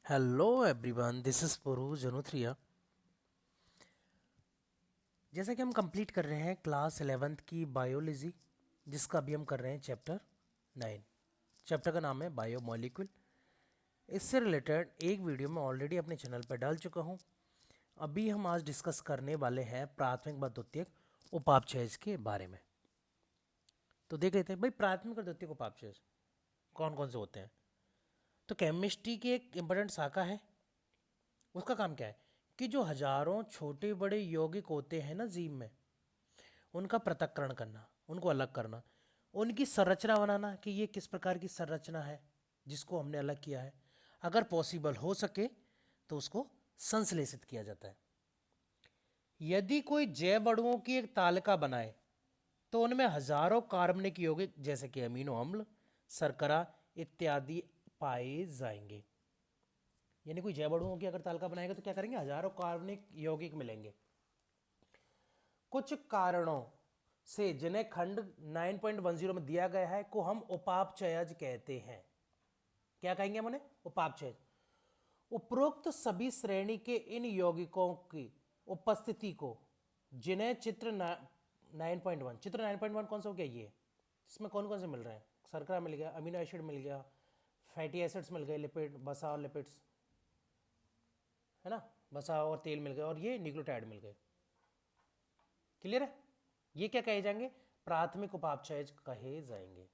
Hello everyone, this is पुरू जनुथ्रिया। जैसा कि हम कंप्लीट कर रहे हैं क्लास 11th की बायोलॉजी, जिसका अभी हम कर रहे हैं चैप्टर 9। चैप्टर का नाम है बायोमोलिक्यूल। इससे रिलेटेड एक वीडियो मैं ऑलरेडी अपने चैनल पर डाल चुका हूं। अभी हम आज डिस्कस करने वाले हैं प्राथमिक व द्वितीयक उपापचयज के बारे में। तो देख लेते हैं भाई, प्राथमिक और द्वितीयक उपापचयज कौन कौन से होते हैं। तो केमिस्ट्री की एक इंपॉर्टेंट शाखा है। उसका काम क्या है कि जो हजारों छोटे बड़े यौगिक होते हैं ना जीव में, उनका पृथक्करण करना, उनको अलग करना, उनकी संरचना बनाना कि ये किस प्रकार की संरचना है जिसको हमने अलग किया है। अगर पॉसिबल हो सके तो उसको संश्लेषित किया जाता है। यदि कोई जैव अणुओं की एक तालिका बनाए तो उनमें हजारों कार्बनिक यौगिक जैसे कि अमीनो अम्ल, शर्करा इत्यादि पाए जाएंगे। यानी कोई जैव अणुओं की अगर तालिका बनाएगा तो क्या करेंगे, हजारों कार्बनिक यौगिक मिलेंगे। कुछ कारणों से जिन्हें खंड 9.10 में दिया गया है को हम उपापचयज कहते हैं। क्या कहेंगे हम उन्हें? उपापचयज। उपरोक्त सभी श्रेणी के इन यौगिकों की उपस्थिति को, जिन्हें चित्र 9.1, चित्र 9.1 कौन सा हो गया, ये इसमें कौन कौन से मिल रहे हैं? शर्करा मिल गया, अमीनो एसिड मिल गया, फैटी एसिड्स मिल गए, लिपिड वसा और लिपिड्स, है ना, वसा और तेल मिल गए, और ये न्यूक्लियोटाइड मिल गए। क्लियर है? ये क्या कहे जाएंगे? प्राथमिक उपापचयज कहे जाएंगे।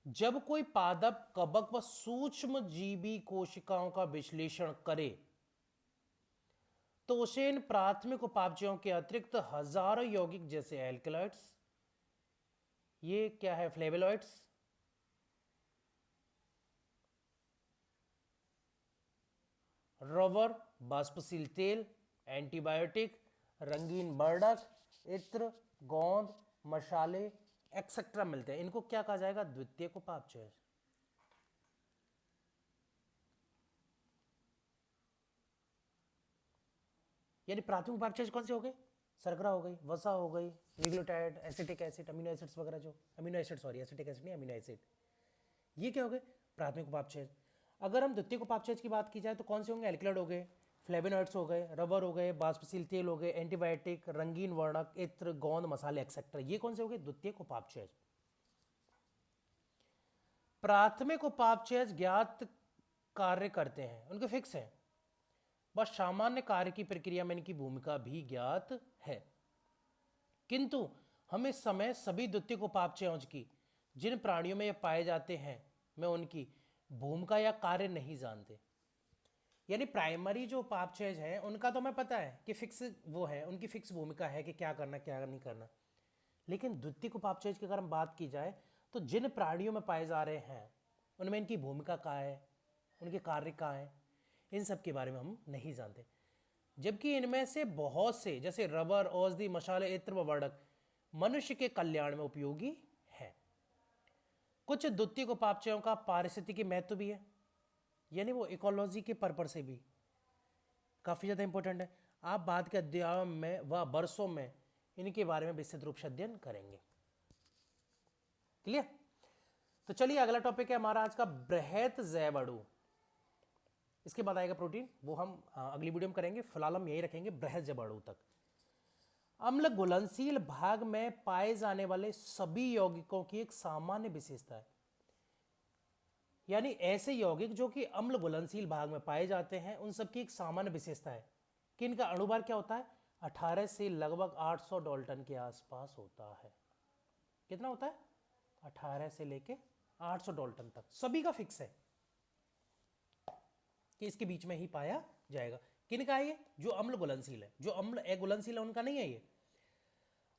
जब कोई पादप, कवक व सूक्ष्म जीवी कोशिकाओं का विश्लेषण करे तो उसे इन प्राथमिक उपापचयों के अतिरिक्त हजारों यौगिक जैसे एल्कलॉइड्स, ये क्या है, फ्लेवोनॉइड्स, रबर, बाष्पशील तेल, एंटीबायोटिक, रंगीन वर्णक, इत्र, गोंद, मसाले एक्सेट्रा मिलते हैं। इनको क्या कहा जाएगा? द्वितीयक उपापचय। यानी प्राथमिक उपापचय कौन से हो गए? शर्करा हो गई, वसा हो गई, nucleotide, acetic acid, amino acids वगैरह, जो amino acid, sorry acetic acid नहीं, अमीनो एसिड, ये क्या हो गए? प्राथमिक उपापचय। अगर हम द्वितीयक उपापचय की बात की जाए तो कौन से होंगे? एल्कलॉइड हो गए, फ्लेवोनॉइड्स हो गए, रबर हो गए, बाष्पशील तेल हो गए, एंटीबायोटिक, रंगीन वर्णक, इत्र, गोंद, मसाले एक्सेट्रा, ये कौन से हो गए? द्वितीयक उपापचय। प्राथमिक उपापचय ज्ञात कार्य करते हैं, उनके फिक्स हैं, बस सामान्य कार्य की प्रक्रिया में इनकी भूमिका भी ज्ञात है। किंतु हम इस समय सभी द्वितीयक उपापचयों की, जिन प्राणियों में ये पाए जाते हैं, में उनकी भूमिका या कार्य नहीं जानते। यानी प्राइमरी जो उपापचयज हैं उनका तो हमें पता है कि फिक्स वो है, उनकी फिक्स भूमिका है कि क्या करना क्या नहीं करना। लेकिन द्वितीयक उपापचयज की अगर हम बात की जाए तो जिन प्राणियों में पाए जा रहे हैं उनमें इनकी भूमिका क्या है, उनके कार्य क्या है, इन सब के बारे में हम नहीं जानते। जबकि इनमें से बहुत से, जैसे रबर, औषधि, मसाले, इत्र व वर्णक, मनुष्य के कल्याण में उपयोगी है। कुछ द्वितीयक उपापचयों का पारिस्थितिकी महत्व भी है, यानी वो इकोलॉजी के पर्पज से भी काफ़ी ज़्यादा इंपॉर्टेंट है। आप बाद के अध्यायों में व वर्षों में इनके बारे में विस्तृत रूप से अध्ययन करेंगे। क्लियर? तो चलिए अगला टॉपिक है हमारा आज का बृहत जैव अणु। इसके बाद आएगा प्रोटीन, वो हम अगली वीडियो में करेंगे। फिलहाल हम यही रखेंगे बृहत जैव अणु तक। अम्ल घुलनशील भाग में पाए जाने वाले सभी यौगिकों की एक सामान्य विशेषता है। यानी ऐसे यौगिक जो कि अम्ल घुलनशील भाग में पाए जाते हैं उन सबकी एक सामान्य विशेषता है कि इनका अणुभार क्या होता है? 18 से लगभग 800 डाल्टन के आसपास होता है। कितना होता है? 18 से लेके 800 डाल्टन तक, सभी का फिक्स है कि इसके बीच में ही पाया जाएगा। किनका है ये? जो अम्ल घुलनशील है। जो अम्ल अघुलनशील है उनका नहीं है ये।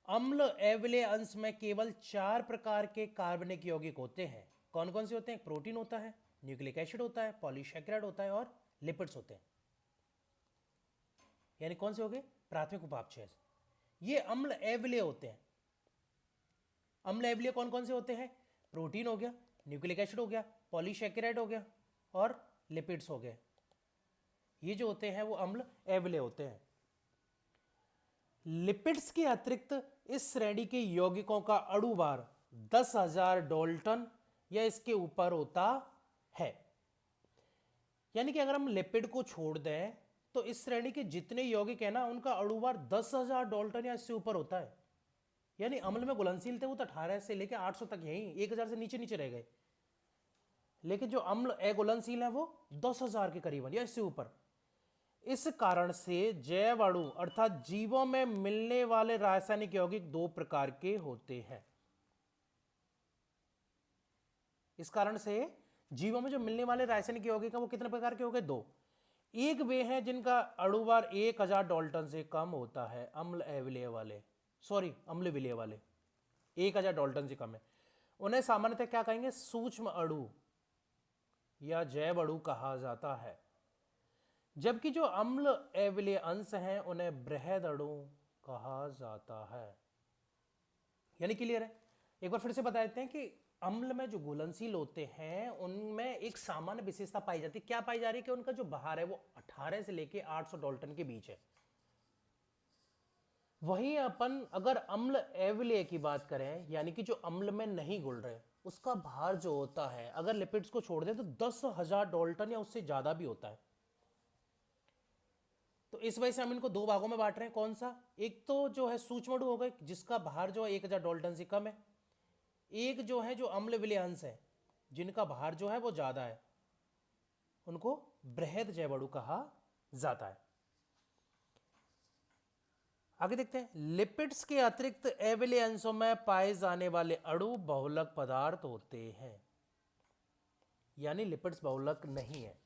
अम्ल अम्लीय अंश में केवल 4 प्रकार के कार्बनिक यौगिक होते हैं। कौन कौन से होते हैं? प्रोटीन होता है, न्यूक्लिक एसिड होता है, पॉलीसैकेराइड होता है और लिपिड्स होते हैं। यानी कौन से हो गए? प्राथमिक उपापचय। ये अम्ल अम्लीय होते हैं। अम्ल अम्लीय कौन कौन से होते हैं? प्रोटीन हो गया, न्यूक्लिक एसिड हो गया, पॉलीसैकेराइड हो गया और लिपिड्स हो गए। ये जो होते हैं वो अम्ल अम्लीय होते हैं। लिपिड्स के अतिरिक्त इस श्रेणी के यौगिकों का अणुभार 10,000 डाल्टन या इसके ऊपर होता है। यानी कि अगर हम लिपिड को छोड़ दें तो इस श्रेणी के जितने यौगिक है ना उनका अणुभार 10,000 डाल्टन या इससे ऊपर होता है। यानी अम्ल में घुलनशील थे वो तो 18 से लेकर 800 तक, यही 1000 से नीचे नीचे रह गए, लेकिन जो अम्ल अघुलनशील है वो 10,000 के करीबन या इससे ऊपर। इस कारण से जैव अणु अर्थात जीवों में मिलने वाले रासायनिक यौगिक दो प्रकार के होते हैं। इस कारण से जीवों में जो मिलने वाले रासायनिक यौगिक हैं वो कितने प्रकार के हो गए? दो। एक वे हैं जिनका अणुभार 1000 डाल्टन से कम होता है, अम्ल अविलेय वाले, अम्ल विलेय वाले 1000 डाल्टन से कम है। उन्हें सामान्यतः क्या कहेंगे? सूक्ष्म अणु या जैव अणु कहा जाता है। जबकि जो अम्ल अविलेय अंश हैं उन्हें बृहद अणु कहा जाता है। यानी क्लियर है? एक बार फिर से बता देते हैं कि अम्ल में जो घुलनशील होते हैं उनमें एक सामान्य विशेषता पाई जाती है। क्या पाई जा रही है? कि उनका जो भार है वो 18 से लेके 800 डाल्टन के बीच है। वहीं अपन अगर अम्ल अविलेय की बात करें, यानी कि जो अम्ल में नहीं घुल रहे, उसका भार जो होता है अगर लिपिड्स को छोड़ दें तो 10,000 डाल्टन या उससे ज्यादा भी होता है। तो इस वजह से हम इनको दो भागों में बांट रहे हैं। कौन सा? एक तो जो है सूक्ष्म अणु हो गए जिसका भार जो है 1000 डाल्टन से कम है। एक जो है जो अम्ल विलेय अंश है जिनका भार जो है वो ज्यादा है, उनको बृहद जैव अणु कहा जाता है। आगे देखते हैं। लिपिड्स के अतिरिक्त अविलेय अंशों में पाए जाने वाले अणु बहुलक पदार्थ होते हैं। यानी लिपिड्स बहुलक नहीं है।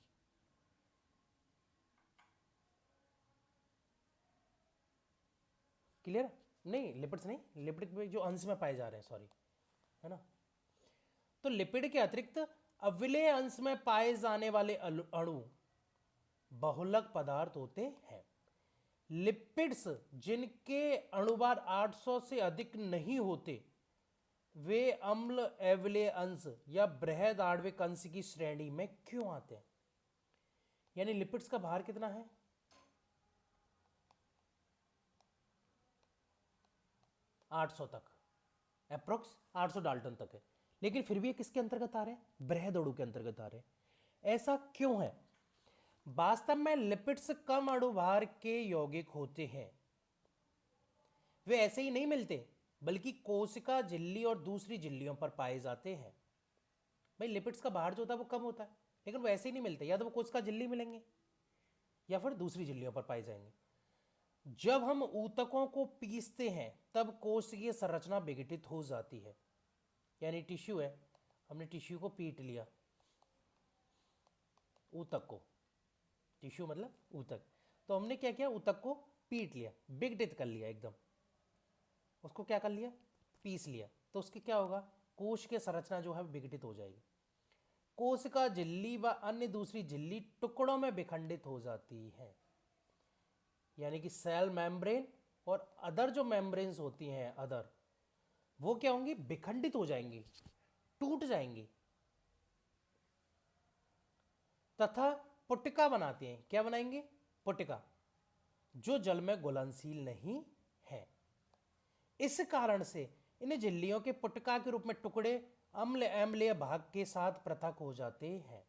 क्लियर? नहीं, लिपिड्स नहीं, लिपिड में जो अंश में पाए जा रहे हैं, सॉरी, है ना। तो लिपिड के अतिरिक्त अविलेय अंश में पाए जाने वाले अणु बहुलक पदार्थ होते हैं। लिपिड्स जिनके अणुभार 800 से अधिक नहीं होते वे अम्ल अविलेय अंश या बृहद आणविक अंश की श्रेणी में क्यों आते हैं? यानी लिपिड्स का भार कितना है? 800 तक, अप्रोक्स 800 डाल्टन तक है, लेकिन फिर भी ये किसके अंतर्गत आ रहे हैं? बृहद अणु के अंतर्गत आ रहे हैं। ऐसा क्यों है? वास्तव में लिपिड्स कम अणुभार के यौगिक होते हैं। वे ऐसे ही नहीं मिलते बल्कि कोशिका झिल्ली और दूसरी झिल्लियों पर पाए जाते हैं। भाई लिपिड्स का भार जो होता है वो कम होता है, लेकिन वो ऐसे ही नहीं मिलते, या तो वो कोशिका झिल्ली मिलेंगे या फिर दूसरी झिल्लियों पर पाए जाएंगे। जब हम ऊतकों को पीसते हैं तब कोशिकीय संरचना विघटित हो जाती है। यानी टिश्यू है, हमने टिश्यू को पीट लिया, ऊतक को, टिश्यू मतलब ऊतक, तो हमने क्या किया? ऊतक को पीट लिया, विघटित कर लिया, एकदम उसको क्या कर लिया? पीस लिया। तो उसके क्या होगा? कोश की संरचना जो है विघटित हो जाएगी। कोशिका झिल्ली व अन्य दूसरी झिल्ली टुकड़ों में विखंडित हो जाती है। यानी कि सेल मेम्ब्रेन और अदर जो मेम्ब्रेन्स होती हैं अदर, वो क्या होंगी? विखंडित हो जाएंगी, टूट जाएंगी, तथा पुटिका बनाती हैं। क्या बनाएंगे? पुटिका, जो जल में घुलनशील नहीं है। इस कारण से इन झिल्लियों के पुटिका के रूप में टुकड़े अम्ल अम्लीय भाग के साथ पृथक हो जाते हैं।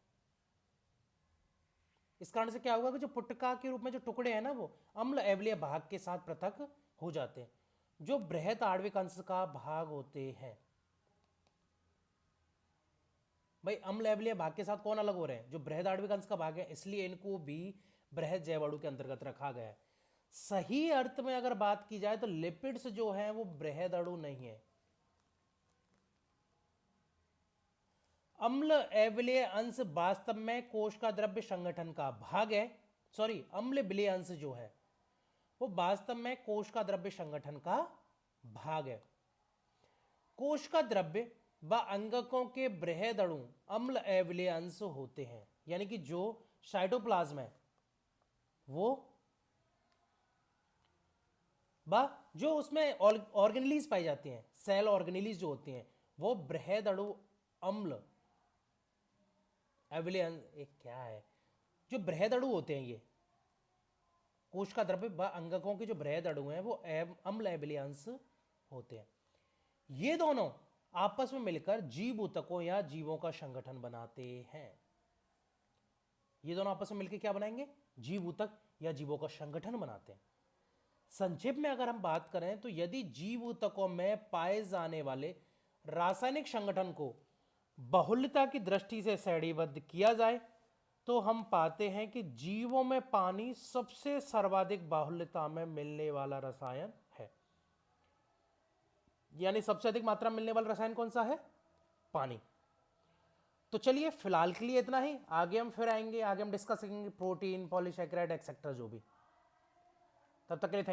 इस कारण से क्या होगा कि जो पुटिका के रूप में जो टुकड़े हैं ना वो अम्ल अम्लीय भाग के साथ पृथक हो जाते हैं, जो बृहद आणविक अंश का भाग होते हैं। भाई अम्ल अम्लीय भाग के साथ कौन अलग हो रहे हैं? जो बृहद आणविक अंश का भाग है, इसलिए इनको भी बृहद जैव अणु के अंतर्गत रखा गया है। सही अर्थ में अगर बात की जाए तो लिपिड्स जो हैं वो बृहद अणु नहीं है। अम्ल अविलेय अंश वास्तव में कोश का द्रव्य संगठन का भाग है। अम्ल विलेय अंश जो है वो वास्तव में कोश का द्रव्य संगठन का भाग है। कोश का द्रव्य व अंगकों के बृहद अणु अम्ल अविलेय अंश होते हैं। यानी कि जो साइटोप्लाज्म है वो जो उसमें ऑर्गेनेलीज पाई जाती हैं, सेल ऑर्गेनेलीज जो होती हैं, वो बृहद अणु अम्ल अविलेय एक क्या है, जो बृहद अणु होते हैं, ये कोश का द्रव्य व अंगकों के जो बृहद अणु हैं वो अम्ल अविलेय अंश होते हैं। ये दोनों आपस में मिलकर जीव ऊतकों या जीवों का संगठन बनाते हैं। ये दोनों आपस में मिलकर क्या बनाएंगे? जीव ऊतक या जीवों का संगठन बनाते हैं। संक्षेप में अगर हम बात करें तो यदि जीव ऊतकों में पाए जाने वाले रासायनिक संगठन को बहुलता की दृष्टि से श्रेणीबद्ध किया जाए तो हम पाते हैं कि जीवों में पानी सबसे सर्वाधिक बाहुल्यता में मिलने वाला रसायन है। यानी सबसे अधिक मात्रा में मिलने वाला रसायन कौन सा है? पानी। तो चलिए फिलहाल के लिए इतना ही, आगे हम फिर आएंगे, आगे हम डिस्कस करेंगे प्रोटीन, पॉलीसैकेराइड एक्सेट्रा जो भी। तब तक के लिए